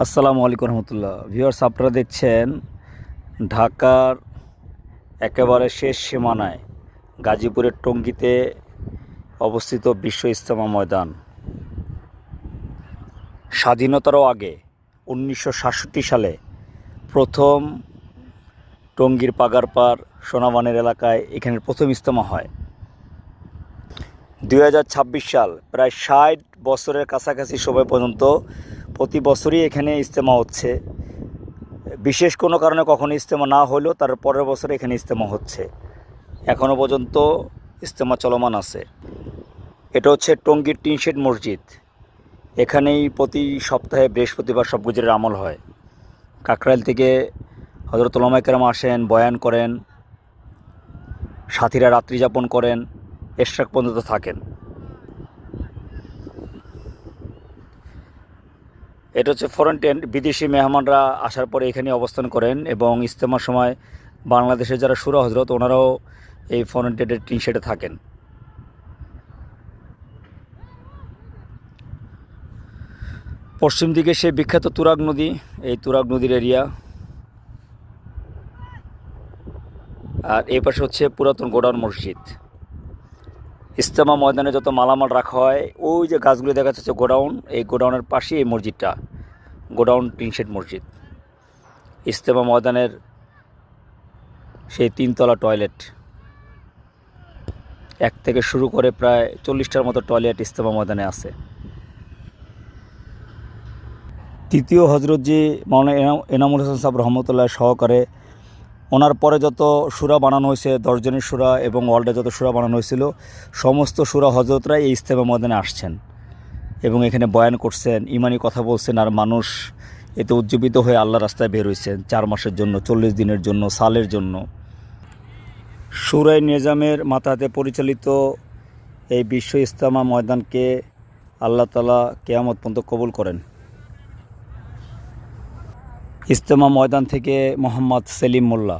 আসসালামু আলাইকুম রহমতুল্লাহ। ভিউয়ার্স, আপনারা দেখছেন ঢাকার একেবারে শেষ সীমানায় গাজীপুরের টঙ্গীতে অবস্থিত বিশ্ব ইজতেমা ময়দান। স্বাধীনতারও আগে 1967 সালে প্রথম টঙ্গীর পাগারপাড় সোনাবানের এলাকায় এখানের প্রথম ইজতেমা হয়। 2026 সাল, প্রায় 60 বছরের কাছাকাছি সময় পর্যন্ত প্রতি বছরই এখানে ইজতেমা হচ্ছে। বিশেষ কোনো কারণে কখনো ইজতেমা না হলেও তার পরের বছর এখানে ইজতেমা হচ্ছে। এখনও পর্যন্ত ইজতেমা চলমান আছে। এটা হচ্ছে টঙ্গীর টিনশেড মসজিদ। এখানেই প্রতি সপ্তাহে বৃহস্পতিবার সব গুজরের আমল হয়। কাকরাইল থেকে হযরত উলামায়ে কেরাম আসেন, বয়ান করেন, সাথীরা রাত্রি যাপন করেন, এশরাক পর্যন্ত থাকেন। এটা হচ্ছে ফরেন টেন্ট। বিদেশি মেহমানরা আসার পরে এখানে অবস্থান করেন এবং ইজতেমার সময় বাংলাদেশের যারা শুরা হজরত ওনারাও এই ফরেন টেন্টের টিন শেডে থাকেন। পশ্চিম দিকে সেই বিখ্যাত তুরাগ নদী, এই তুরাগ নদীর এরিয়া। আর এই পাশে হচ্ছে পুরাতন গোডাউন মসজিদ। ইজতেমা ময়দানে যত মালামাল রাখা হয়, ওই যে গাছগুলি দেখা যাচ্ছে গোডাউন, এই গোডাউনের পাশেই এই মসজিদটা, গোডাউন টিনশেড মসজিদ। ইজতেমা ময়দানের সেই 3তলা টয়লেট, এক থেকে শুরু করে প্রায় 40টার মতো টয়লেট ইজতেমা ময়দানে আছে। তৃতীয় হজরতজি মাওলানা এনামুল হাসান সাহেব রহমতুল্লাহ সহকারে ওনার পরে যত সূরা বানানো হয়েছে, 10 জনের সূরা এবং ওয়ার্ল্ডে যত সূরা বানানো হয়েছিল, সমস্ত সূরা হজরতরা এই ইজতেমা ময়দানে আসছেন এবং এখানে বয়ান করছেন, ইমানি কথা বলছেন। আর মানুষ এতে উজ্জীবিত হয়ে আল্লাহর রাস্তায় বের হয়েছেন 4 মাসের জন্য, 40 দিনের জন্য, সালের জন্য। সূরায়ে নিজামের মাথাতে পরিচালিত এই বিশ্ব ইজতেমা ময়দানকে আল্লাহ তাআলা কিয়ামত পর্যন্ত কবুল করেন। ইজতেমা ময়দান থেকে মোহাম্মদ সেলিম মোল্লা।